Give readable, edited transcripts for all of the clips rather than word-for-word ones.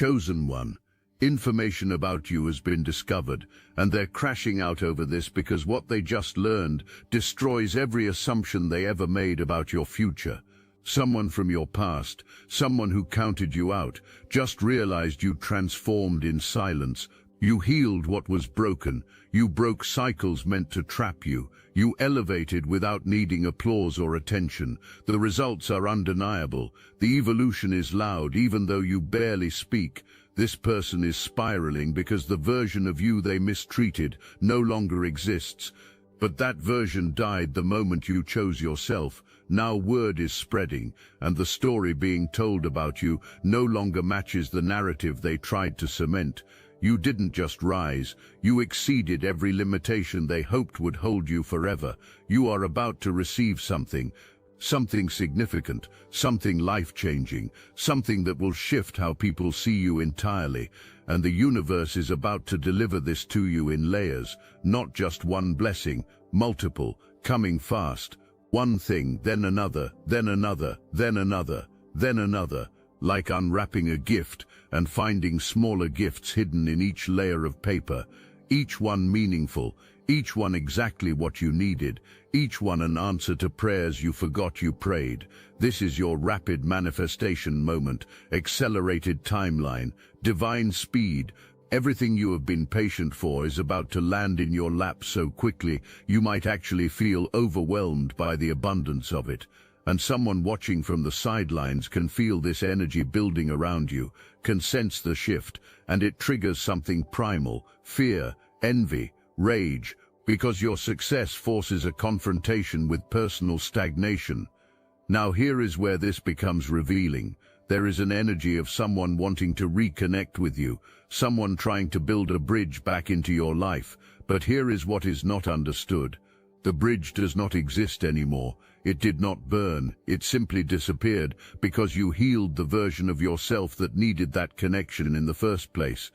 chosen one. Information about you has been discovered, and they're crashing out over this because what they just learned destroys every assumption they ever made about your future. Someone from your past, someone who counted you out, just realized you transformed in silence. You healed what was broken. You broke cycles meant to trap you. You elevated without needing applause or attention. The results are undeniable. The evolution is loud, even though you barely speak. This person is spiraling because the version of you they mistreated no longer exists. But that version died the moment you chose yourself. Now word is spreading, and the story being told about you no longer matches the narrative they tried to cement. You didn't just rise, you exceeded every limitation they hoped would hold you forever. You are about to receive something significant, something life-changing, something that will shift how people see you entirely. And the universe is about to deliver this to you in layers, not just one blessing, multiple, coming fast. One thing, then another, then another, then another, then another, like unwrapping a gift and finding smaller gifts hidden in each layer of paper, each one meaningful, each one exactly what you needed, each one an answer to prayers you forgot you prayed. This is your rapid manifestation moment, accelerated timeline, divine speed. Everything you have been patient for is about to land in your lap so quickly you might actually feel overwhelmed by the abundance of it. And someone watching from the sidelines can feel this energy building around you, can sense the shift, and it triggers something primal, fear, envy, rage, because your success forces a confrontation with personal stagnation. Now here is where this becomes revealing. There is an energy of someone wanting to reconnect with you, someone trying to build a bridge back into your life. But here is what is not understood. The bridge does not exist anymore. It did not burn. It simply disappeared because you healed the version of yourself that needed that connection in the first place.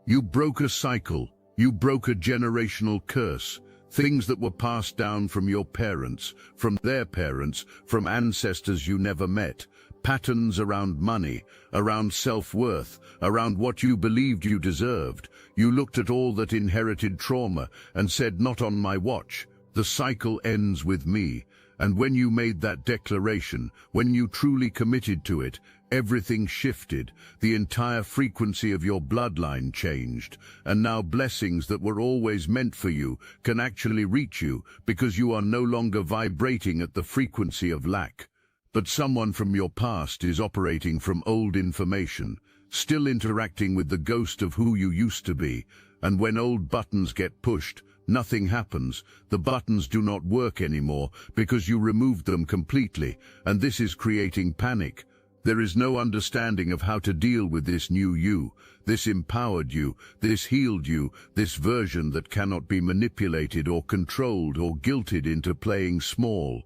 You broke a cycle. You broke a generational curse. Things that were passed down from your parents, from their parents, from ancestors you never met. Patterns around money, around self-worth, around what you believed you deserved. You looked at all that inherited trauma and said, "Not on my watch. The cycle ends with me." And when you made that declaration, when you truly committed to it, everything shifted. The entire frequency of your bloodline changed. And now blessings that were always meant for you can actually reach you because you are no longer vibrating at the frequency of lack. But someone from your past is operating from old information, still interacting with the ghost of who you used to be. And when old buttons get pushed, nothing happens. The buttons do not work anymore because you removed them completely, and this is creating panic. There is no understanding of how to deal with this new you, this empowered you, this healed you, this version that cannot be manipulated or controlled or guilted into playing small.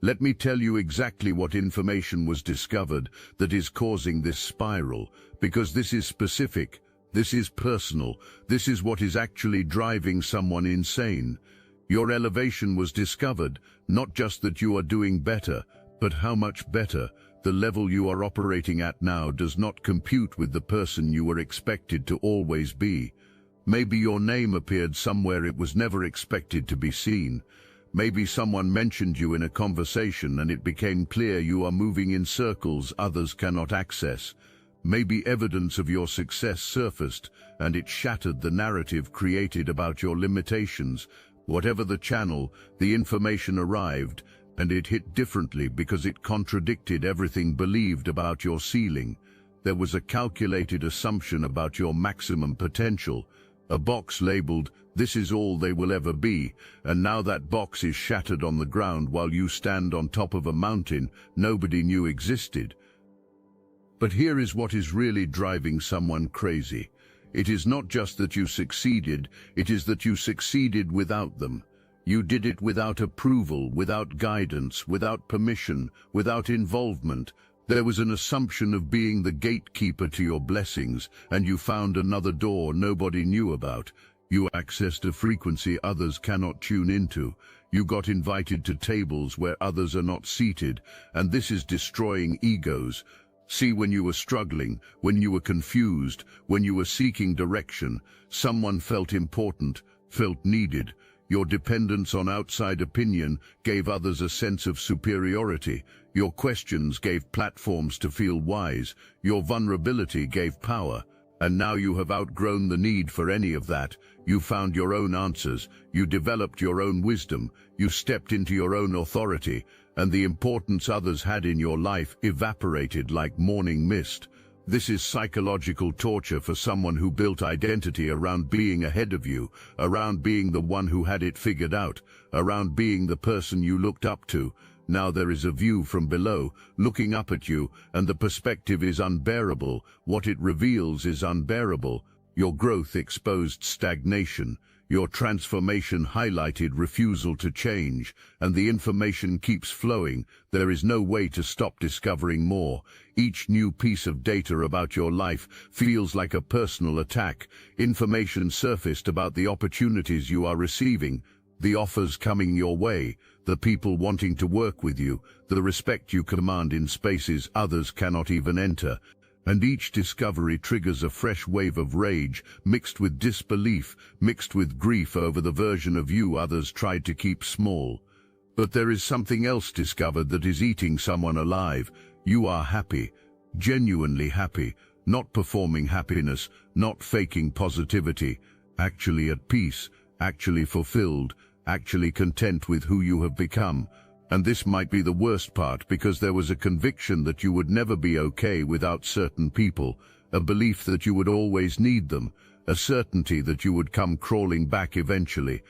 Let me tell you exactly what information was discovered that is causing this spiral, because this is specific, this is personal, this is what is actually driving someone insane. Your elevation was discovered, not just that you are doing better, but how much better. The level you are operating at now does not compute with the person you were expected to always be. Maybe your name appeared somewhere it was never expected to be seen. Maybe someone mentioned you in a conversation and it became clear you are moving in circles others cannot access. Maybe evidence of your success surfaced and it shattered the narrative created about your limitations. Whatever the channel, the information arrived, and it hit differently because it contradicted everything believed about your ceiling. There was a calculated assumption about your maximum potential, a box labeled, "This is all they will ever be," and now that box is shattered on the ground while you stand on top of a mountain nobody knew existed. But here is what is really driving someone crazy. It is not just that you succeeded, it is that you succeeded without them. You did it without approval, without guidance, without permission, without involvement. There was an assumption of being the gatekeeper to your blessings, and you found another door nobody knew about. You accessed a frequency others cannot tune into. You got invited to tables where others are not seated, and this is destroying egos. See, when you were struggling, when you were confused, when you were seeking direction, someone felt important, felt needed. Your dependence on outside opinion gave others a sense of superiority. Your questions gave platforms to feel wise. Your vulnerability gave power. And now you have outgrown the need for any of that. You found your own answers. You developed your own wisdom. You stepped into your own authority. And the importance others had in your life evaporated like morning mist. This is psychological torture for someone who built identity around being ahead of you, around being the one who had it figured out, around being the person you looked up to. Now there is a view from below, looking up at you, and the perspective is unbearable. What it reveals is unbearable. Your growth exposed stagnation. Your transformation highlighted refusal to change, and the information keeps flowing. There is no way to stop discovering more. Each new piece of data about your life feels like a personal attack. Information surfaced about the opportunities you are receiving, the offers coming your way, the people wanting to work with you, the respect you command in spaces others cannot even enter. And each discovery triggers a fresh wave of rage, mixed with disbelief, mixed with grief over the version of you others tried to keep small. But there is something else discovered that is eating someone alive. You are happy, genuinely happy, not performing happiness, not faking positivity, actually at peace, actually fulfilled, actually content with who you have become. And this might be the worst part, because there was a conviction that you would never be okay without certain people, a belief that you would always need them, a certainty that you would come crawling back eventually.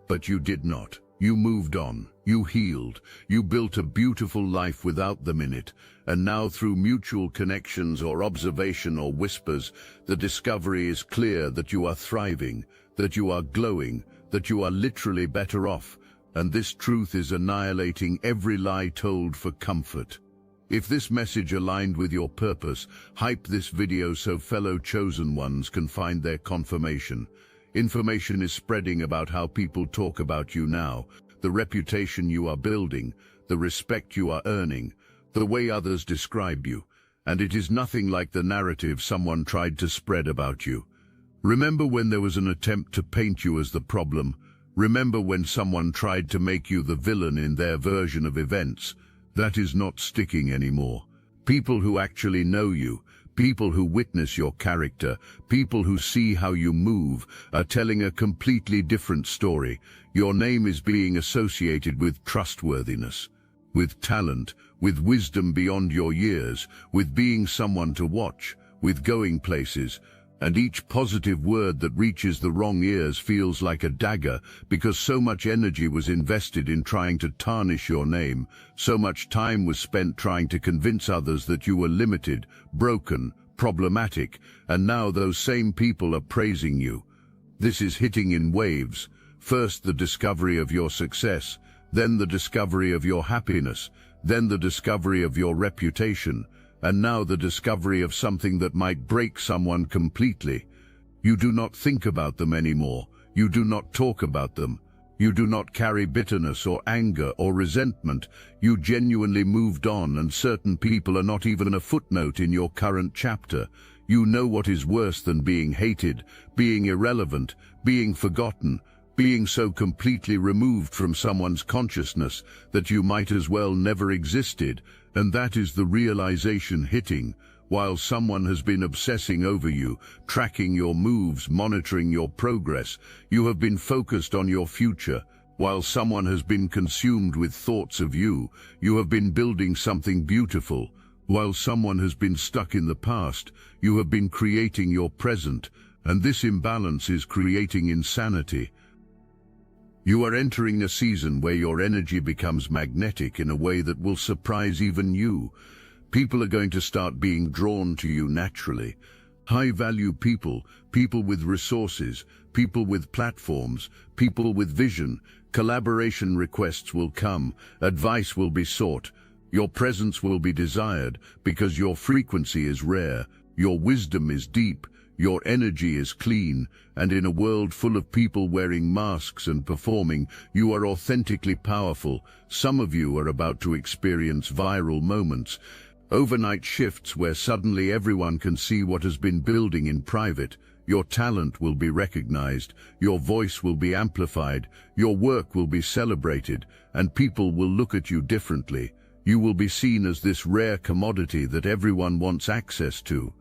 But you did not. You moved on. You healed. You built a beautiful life without them in it. And now, through mutual connections or observation or whispers, the discovery is clear that you are thriving, that you are glowing, that you are literally better off. And this truth is annihilating every lie told for comfort. If this message aligned with your purpose, hype this video so fellow chosen ones can find their confirmation. Information is spreading about how people talk about you now, the reputation you are building, the respect you are earning, the way others describe you, and it is nothing like the narrative someone tried to spread about you. Remember when there was an attempt to paint you as the problem? Remember when someone tried to make you the villain in their version of events? That is not sticking anymore. People who actually know you, people who witness your character, people who see how you move, are telling a completely different story. Your name is being associated with trustworthiness, with talent, with wisdom beyond your years, with being someone to watch, with going places. And each positive word that reaches the wrong ears feels like a dagger, because so much energy was invested in trying to tarnish your name, so much time was spent trying to convince others that you were limited, broken, problematic, and now those same people are praising you. This is hitting in waves. First the discovery of your success, then the discovery of your happiness, then the discovery of your reputation, and now the discovery of something that might break someone completely. You do not think about them anymore. You do not talk about them. You do not carry bitterness or anger or resentment. You genuinely moved on, and certain people are not even a footnote in your current chapter. You know what is worse than being hated, being irrelevant, being forgotten, being so completely removed from someone's consciousness that you might as well never existed. And that is the realization hitting. While someone has been obsessing over you, tracking your moves, monitoring your progress, you have been focused on your future. While someone has been consumed with thoughts of you, you have been building something beautiful. While someone has been stuck in the past, you have been creating your present. And this imbalance is creating insanity. You are entering a season where your energy becomes magnetic in a way that will surprise even you. People are going to start being drawn to you naturally. High-value people, people with resources, people with platforms, people with vision. Collaboration requests will come, advice will be sought. Your presence will be desired because your frequency is rare, your wisdom is deep, your energy is clean, and in a world full of people wearing masks and performing, you are authentically powerful. Some of you are about to experience viral moments. Overnight shifts where suddenly everyone can see what has been building in private. Your talent will be recognized, your voice will be amplified, your work will be celebrated, and people will look at you differently. You will be seen as this rare commodity that everyone wants access to.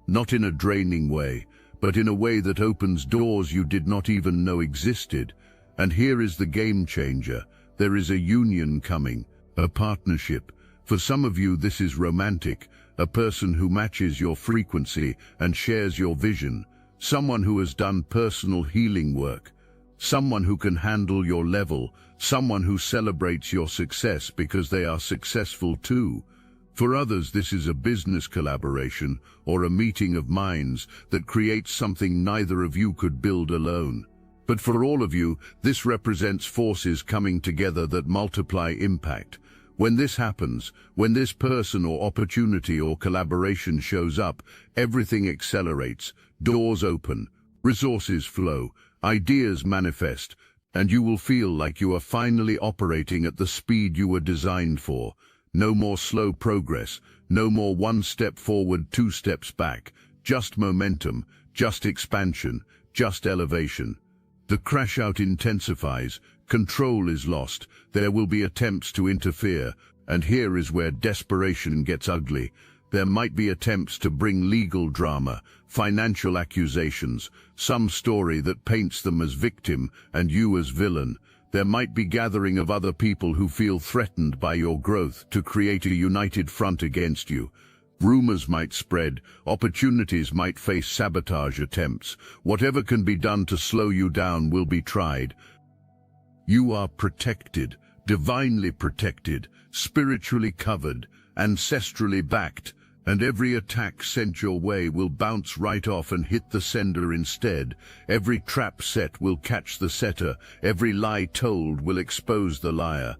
Not in a draining way, but in a way that opens doors you did not even know existed. And here is the game changer. There is a union coming, a partnership. For some of you this is romantic, a person who matches your frequency and shares your vision, someone who has done personal healing work, someone who can handle your level, someone who celebrates your success because they are successful too. For others, this is a business collaboration or a meeting of minds that creates something neither of you could build alone. But for all of you, this represents forces coming together that multiply impact. When this happens, when this person or opportunity or collaboration shows up, everything accelerates, doors open, resources flow, ideas manifest, and you will feel like you are finally operating at the speed you were designed for. No more slow progress, no more one step forward, two steps back, just momentum, just expansion, just elevation. The crash-out intensifies, control is lost, there will be attempts to interfere, and here is where desperation gets ugly. There might be attempts to bring legal drama, financial accusations, some story that paints them as victim and you as villain. There might be gathering of other people who feel threatened by your growth to create a united front against you. Rumors might spread, opportunities might face sabotage attempts. Whatever can be done to slow you down will be tried. You are protected, divinely protected, spiritually covered, ancestrally backed, and every attack sent your way will bounce right off and hit the sender instead. Every trap set will catch the setter, every lie told will expose the liar.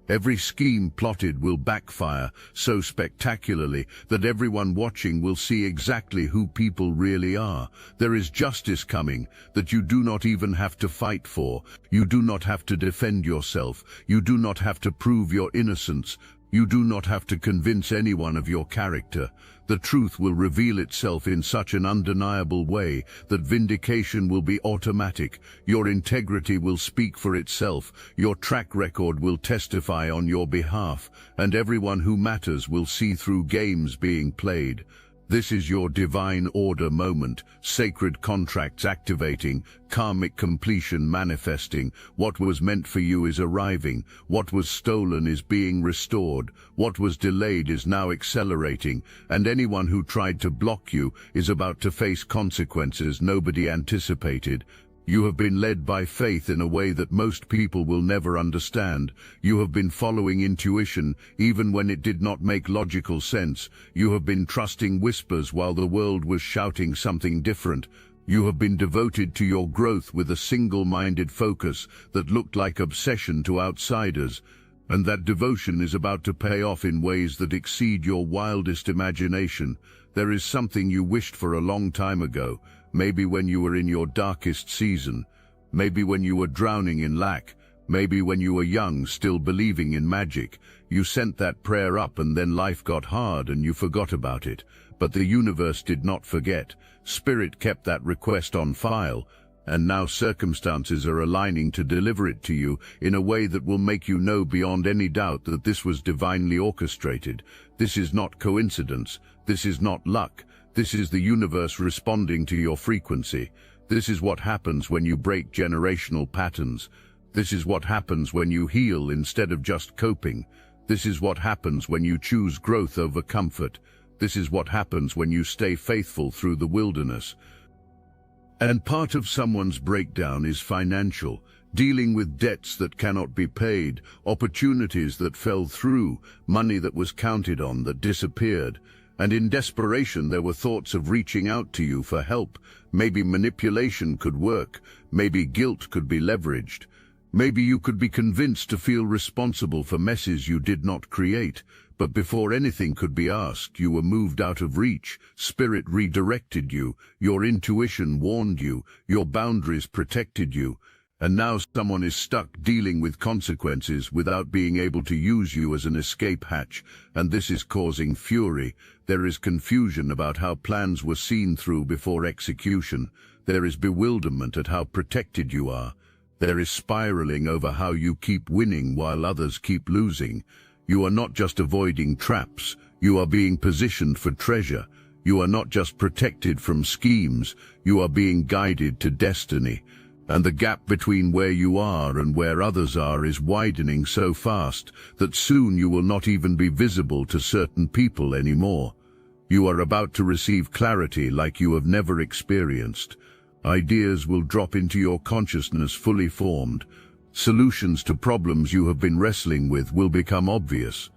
Every scheme plotted will backfire so spectacularly that everyone watching will see exactly who people really are. There is justice coming that you do not even have to fight for. You do not have to defend yourself. You do not have to prove your innocence. You do not have to convince anyone of your character. The truth will reveal itself in such an undeniable way that vindication will be automatic. Your integrity will speak for itself. Your track record will testify on your behalf, and everyone who matters will see through games being played. This is your divine order moment, sacred contracts activating, karmic completion manifesting. What was meant for you is arriving. What was stolen is being restored. What was delayed is now accelerating. And anyone who tried to block you is about to face consequences nobody anticipated. You have been led by faith in a way that most people will never understand. You have been following intuition, even when it did not make logical sense. You have been trusting whispers while the world was shouting something different. You have been devoted to your growth with a single-minded focus that looked like obsession to outsiders. And that devotion is about to pay off in ways that exceed your wildest imagination. There is something you wished for a long time ago. Maybe when you were in your darkest season, maybe when you were drowning in lack, maybe when you were young, still believing in magic. You sent that prayer up and then life got hard and you forgot about it. But the universe did not forget. Spirit kept that request on file, and now circumstances are aligning to deliver it to you in a way that will make you know beyond any doubt that this was divinely orchestrated. This is not coincidence. This is not luck. This is the universe responding to your frequency. This is what happens when you break generational patterns. This is what happens when you heal instead of just coping. This is what happens when you choose growth over comfort. This is what happens when you stay faithful through the wilderness. And part of someone's breakdown is financial, dealing with debts that cannot be paid, opportunities that fell through, money that was counted on that disappeared. And in desperation, there were thoughts of reaching out to you for help. Maybe manipulation could work. Maybe guilt could be leveraged. Maybe you could be convinced to feel responsible for messes you did not create. But before anything could be asked, you were moved out of reach. Spirit redirected you. Your intuition warned you. Your boundaries protected you. And now someone is stuck dealing with consequences without being able to use you as an escape hatch, and this is causing fury. There is confusion about how plans were seen through before execution. There is bewilderment at how protected you are. There is spiraling over how you keep winning while others keep losing. You are not just avoiding traps, you are being positioned for treasure. You are not just protected from schemes, you are being guided to destiny. And the gap between where you are and where others are is widening so fast that soon you will not even be visible to certain people anymore. You are about to receive clarity like you have never experienced. Ideas will drop into your consciousness fully formed. Solutions to problems you have been wrestling with will become obvious.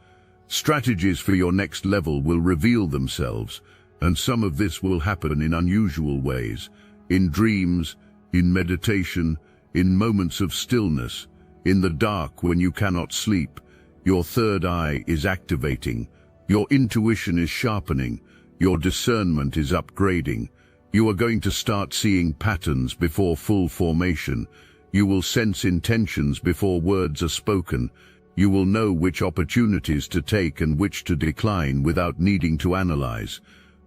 Strategies for your next level will reveal themselves, and some of this will happen in unusual ways, in dreams, in meditation, in moments of stillness, in the dark when you cannot sleep. Your third eye is activating, your intuition is sharpening, your discernment is upgrading. You are going to start seeing patterns before full formation. You will sense intentions before words are spoken. You will know which opportunities to take and which to decline without needing to analyze.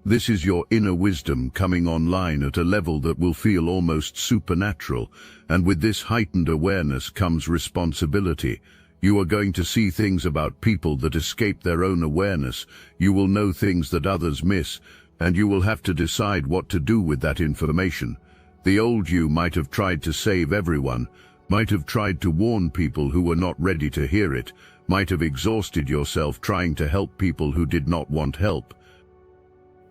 This is your inner wisdom coming online at a level that will feel almost supernatural, and with this heightened awareness comes responsibility. You are going to see things about people that escape their own awareness. You will know things that others miss, and you will have to decide what to do with that information. The old you might have tried to save everyone, might have tried to warn people who were not ready to hear it, might have exhausted yourself trying to help people who did not want help.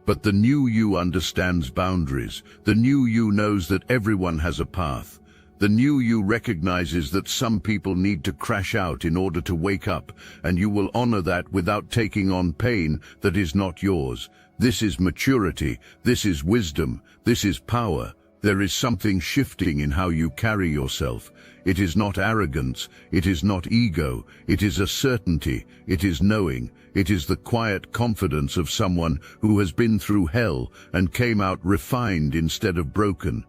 But the new you understands boundaries. The new you knows that everyone has a path. The new you recognizes that some people need to crash out in order to wake up, and you will honor that without taking on pain that is not yours. This is maturity, this is wisdom, this is power. There is something shifting in how you carry yourself. It is not arrogance, it is not ego, it is a certainty, it is knowing. It is the quiet confidence of someone who has been through hell and came out refined instead of broken.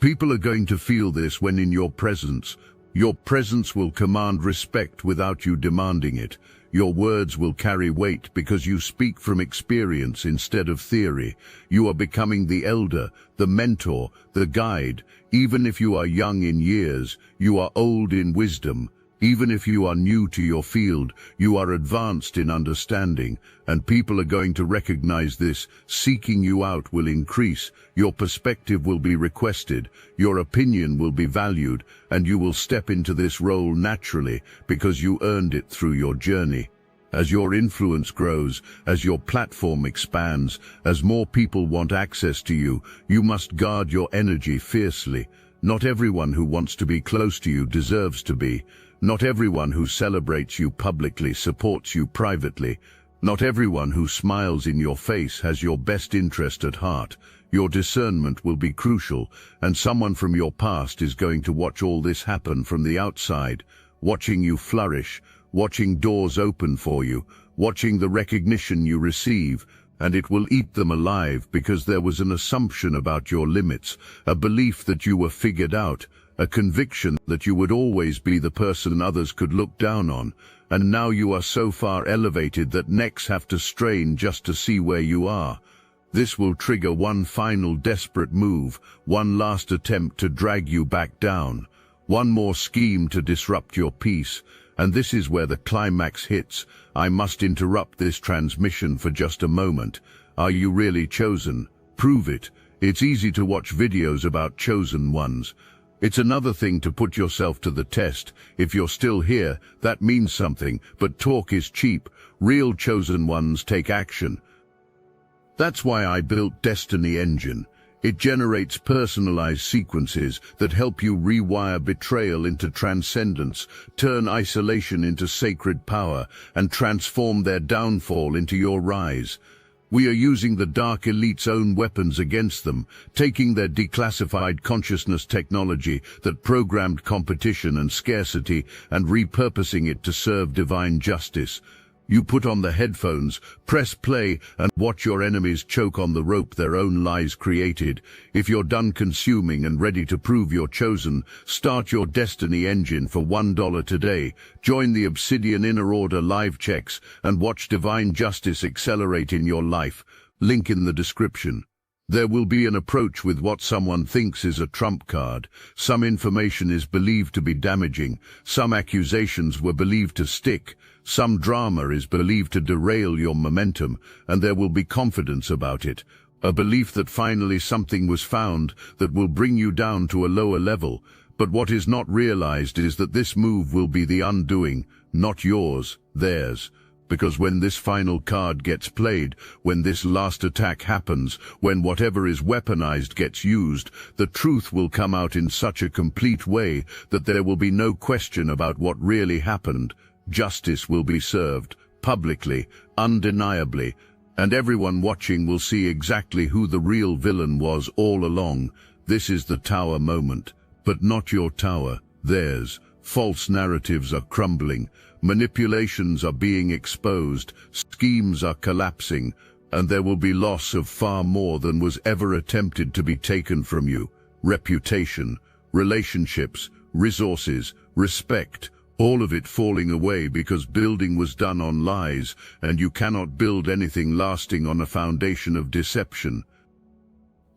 People are going to feel this when in your presence. Your presence will command respect without you demanding it. Your words will carry weight because you speak from experience instead of theory. You are becoming the elder, the mentor, the guide. Even if you are young in years, you are old in wisdom. Even if you are new to your field, you are advanced in understanding, and people are going to recognize this. Seeking you out will increase, your perspective will be requested, your opinion will be valued, and you will step into this role naturally because you earned it through your journey. As your influence grows, as your platform expands, as more people want access to you, you must guard your energy fiercely. Not everyone who wants to be close to you deserves to be. Not everyone who celebrates you publicly supports you privately. Not everyone who smiles in your face has your best interest at heart. Your discernment will be crucial, and someone from your past is going to watch all this happen from the outside, watching you flourish, watching doors open for you, watching the recognition you receive, and it will eat them alive because there was an assumption about your limits, a belief that you were figured out, a conviction that you would always be the person others could look down on, and now you are so far elevated that necks have to strain just to see where you are. This will trigger one final desperate move, one last attempt to drag you back down, one more scheme to disrupt your peace, and this is where the climax hits. I must interrupt this transmission for just a moment. Are you really chosen? Prove it. It's easy to watch videos about chosen ones. It's another thing to put yourself to the test. If you're still here, that means something, but talk is cheap. Real chosen ones take action. That's why I built Destiny Engine. It generates personalized sequences that help you rewire betrayal into transcendence, turn isolation into sacred power, and transform their downfall into your rise. We are using the Dark Elite's own weapons against them, taking their declassified consciousness technology that programmed competition and scarcity and repurposing it to serve divine justice. You put on the headphones, press play, and watch your enemies choke on the rope their own lies created. If you're done consuming and ready to prove you're chosen, start your destiny engine for $1 today. Join the Obsidian Inner Order live checks and watch divine justice accelerate in your life. Link in the description. There will be an approach with what someone thinks is a trump card. Some information is believed to be damaging. Some accusations were believed to stick. Some drama is believed to derail your momentum, and there will be confidence about it. A belief that finally something was found that will bring you down to a lower level. But what is not realized is that this move will be the undoing, not yours, theirs. Because when this final card gets played, when this last attack happens, when whatever is weaponized gets used, the truth will come out in such a complete way that there will be no question about what really happened. Justice will be served, publicly, undeniably, and everyone watching will see exactly who the real villain was all along. This is the tower moment, but not your tower, theirs. False narratives are crumbling, manipulations are being exposed, schemes are collapsing, and there will be loss of far more than was ever attempted to be taken from you. Reputation, relationships, resources, respect, all of it falling away because building was done on lies, and you cannot build anything lasting on a foundation of deception.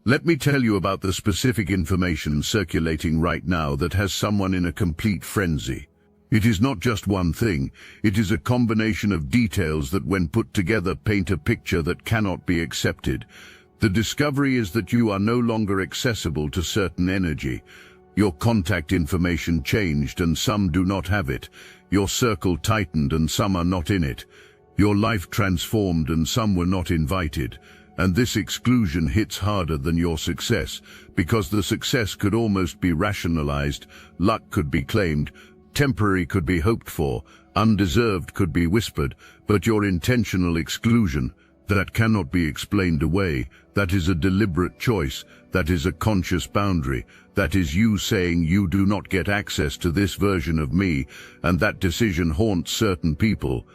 Let me tell you about the specific information circulating right now that has someone in a complete frenzy. It is not just one thing, it is a combination of details that when put together paint a picture that cannot be accepted. The discovery is that you are no longer accessible to certain energy. Your contact information changed and some do not have it. Your circle tightened and some are not in it. Your life transformed and some were not invited. And this exclusion hits harder than your success, because the success could almost be rationalized, luck could be claimed, temporary could be hoped for, undeserved could be whispered, but your intentional exclusion, that cannot be explained away, that is a deliberate choice, that is a conscious boundary, that is you saying you do not get access to this version of me, and that decision haunts certain people.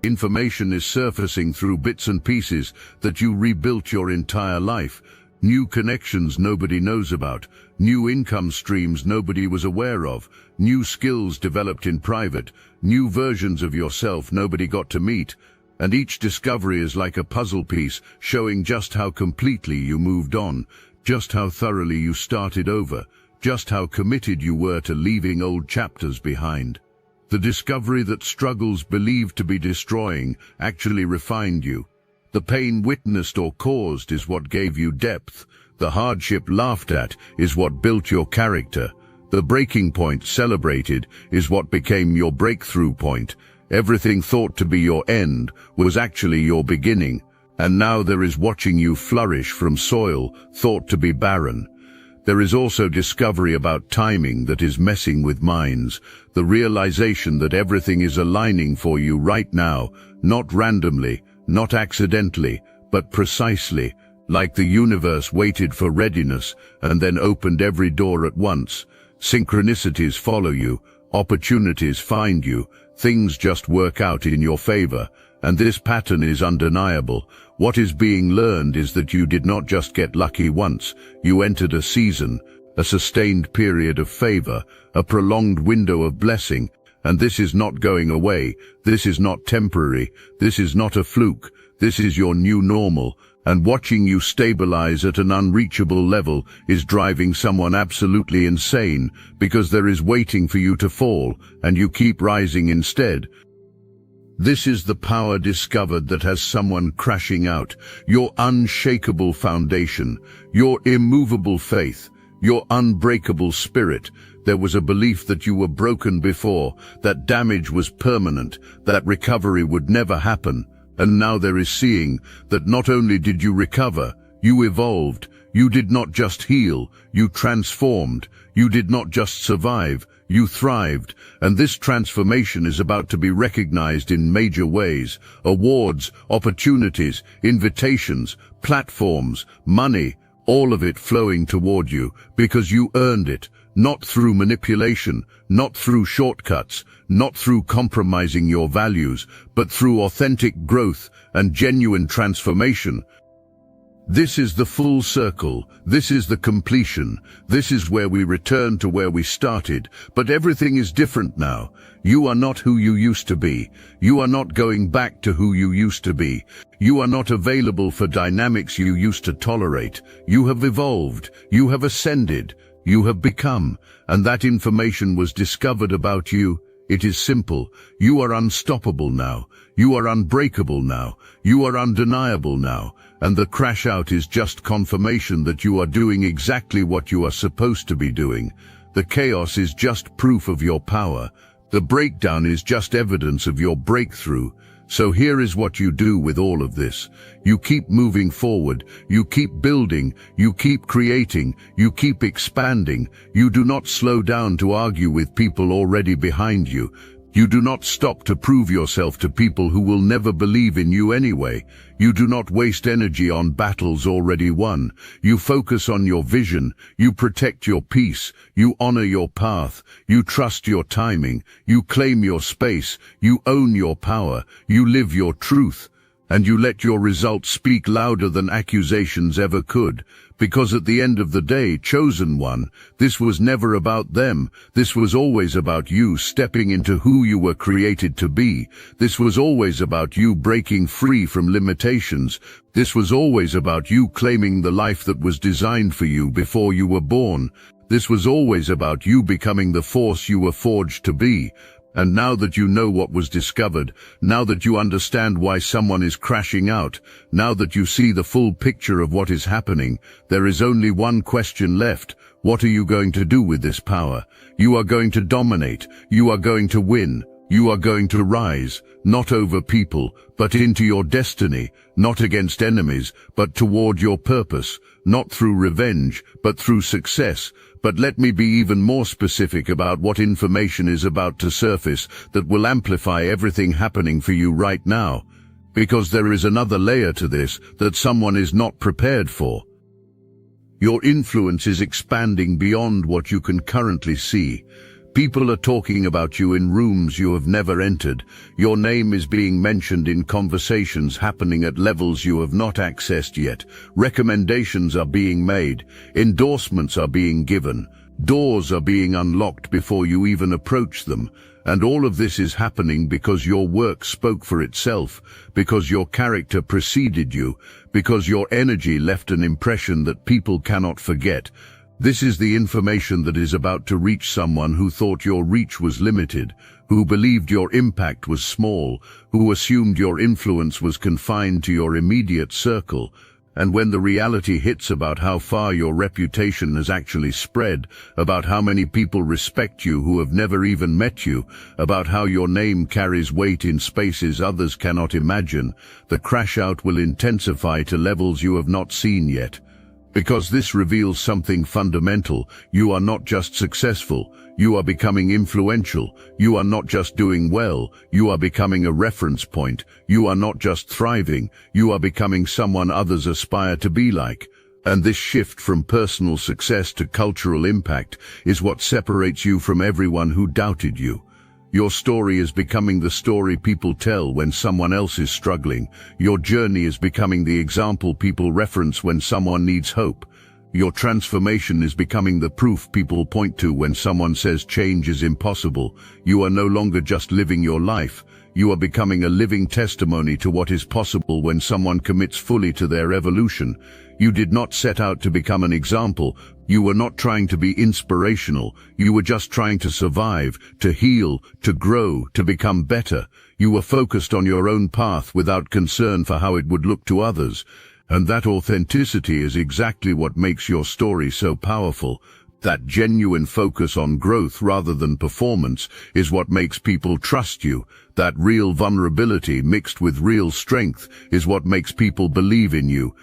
Information is surfacing through bits and pieces that you rebuilt your entire life. New connections nobody knows about, new income streams nobody was aware of, new skills developed in private, new versions of yourself nobody got to meet. And each discovery is like a puzzle piece showing just how completely you moved on, just how thoroughly you started over, just how committed you were to leaving old chapters behind. The discovery that struggles believed to be destroying actually refined you. The pain witnessed or caused is what gave you depth. The hardship laughed at is what built your character. The breaking point celebrated is what became your breakthrough point. Everything thought to be your end was actually your beginning, and now there is watching you flourish from soil thought to be barren. There is also discovery about timing that is messing with minds, the realization that everything is aligning for you right now, not randomly, not accidentally, but precisely, like the universe waited for readiness and then opened every door at once. Synchronicities follow you, opportunities find you, things just work out in your favor, and this pattern is undeniable. What is being learned is that you did not just get lucky once, you entered a season, a sustained period of favor, a prolonged window of blessing, and this is not going away, this is not temporary, this is not a fluke, this is your new normal, and watching you stabilize at an unreachable level is driving someone absolutely insane, because there is waiting for you to fall, and you keep rising instead. This is the power discovered that has someone crashing out, your unshakable foundation, your immovable faith, your unbreakable spirit. There was a belief that you were broken before, that damage was permanent, that recovery would never happen. And now there is seeing that not only did you recover, you evolved. You did not just heal, you transformed. You did not just survive, you thrived. And this transformation is about to be recognized in major ways. Awards, opportunities, invitations, platforms, money, all of it flowing toward you because you earned it. Not through manipulation, not through shortcuts, not through compromising your values, but through authentic growth and genuine transformation. This is the full circle. This is the completion. This is where we return to where we started. But everything is different now. You are not who you used to be. You are not going back to who you used to be. You are not available for dynamics you used to tolerate. You have evolved. You have ascended. You have become. And that information was discovered about you. It is simple. You are unstoppable now. You are unbreakable now. You are undeniable now. And the crash out is just confirmation that you are doing exactly what you are supposed to be doing. The chaos is just proof of your power. The breakdown is just evidence of your breakthrough. So here is what you do with all of this. You keep moving forward. You keep building. You keep creating. You keep expanding. You do not slow down to argue with people already behind you. You do not stop to prove yourself to people who will never believe in you anyway. You do not waste energy on battles already won. You focus on your vision. You protect your peace. You honor your path. You trust your timing. You claim your space. You own your power. You live your truth. And you let your results speak louder than accusations ever could. Because at the end of the day, chosen one, this was never about them. This was always about you stepping into who you were created to be. This was always about you breaking free from limitations. This was always about you claiming the life that was designed for you before you were born. This was always about you becoming the force you were forged to be. And now that you know what was discovered, now that you understand why someone is crashing out, now that you see the full picture of what is happening, there is only one question left. What are you going to do with this power? You are going to dominate. You are going to win. You are going to rise, not over people, but into your destiny, not against enemies, but toward your purpose, not through revenge, but through success. But let me be even more specific about what information is about to surface that will amplify everything happening for you right now. Because there is another layer to this that someone is not prepared for. Your influence is expanding beyond what you can currently see. People are talking about you in rooms you have never entered. Your name is being mentioned in conversations happening at levels you have not accessed yet. Recommendations are being made. Endorsements are being given. Doors are being unlocked before you even approach them. And all of this is happening because your work spoke for itself, because your character preceded you, because your energy left an impression that people cannot forget. This is the information that is about to reach someone who thought your reach was limited, who believed your impact was small, who assumed your influence was confined to your immediate circle. And when the reality hits about how far your reputation has actually spread, about how many people respect you who have never even met you, about how your name carries weight in spaces others cannot imagine, the crash out will intensify to levels you have not seen yet. Because this reveals something fundamental. You are not just successful, you are becoming influential. You are not just doing well, you are becoming a reference point. You are not just thriving, you are becoming someone others aspire to be like. And this shift from personal success to cultural impact is what separates you from everyone who doubted you. Your story is becoming the story people tell when someone else is struggling. Your journey is becoming the example people reference when someone needs hope. Your transformation is becoming the proof people point to when someone says change is impossible. You are no longer just living your life. You are becoming a living testimony to what is possible when someone commits fully to their evolution. You did not set out to become an example. You were not trying to be inspirational. You were just trying to survive, to heal, to grow, to become better. You were focused on your own path without concern for how it would look to others. And that authenticity is exactly what makes your story so powerful. That genuine focus on growth rather than performance is what makes people trust you. That real vulnerability mixed with real strength is what makes people believe in you.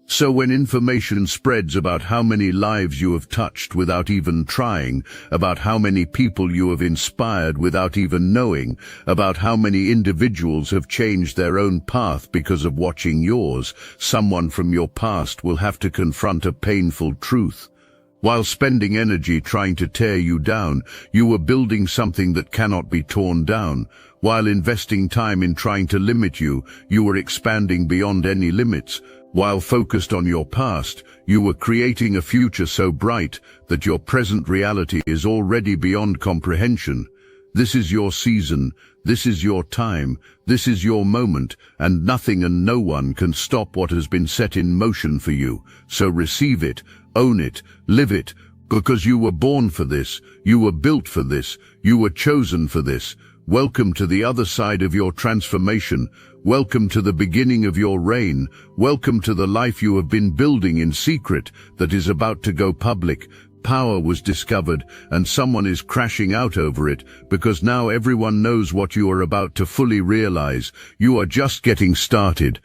So when information spreads about how many lives you have touched without even trying, about how many people you have inspired without even knowing, about how many individuals have changed their own path because of watching yours, someone from your past will have to confront a painful truth. While spending energy trying to tear you down, you were building something that cannot be torn down. While investing time in trying to limit you, you were expanding beyond any limits. While focused on your past, you were creating a future so bright that your present reality is already beyond comprehension. This is your season, this is your time, this is your moment, and nothing and no one can stop what has been set in motion for you. So receive it, own it, live it, because you were born for this, you were built for this, you were chosen for this. Welcome to the other side of your transformation. Welcome to the beginning of your reign. Welcome to the life you have been building in secret that is about to go public. Power was discovered, and someone is crashing out over it, because now everyone knows what you are about to fully realize. You are just getting started.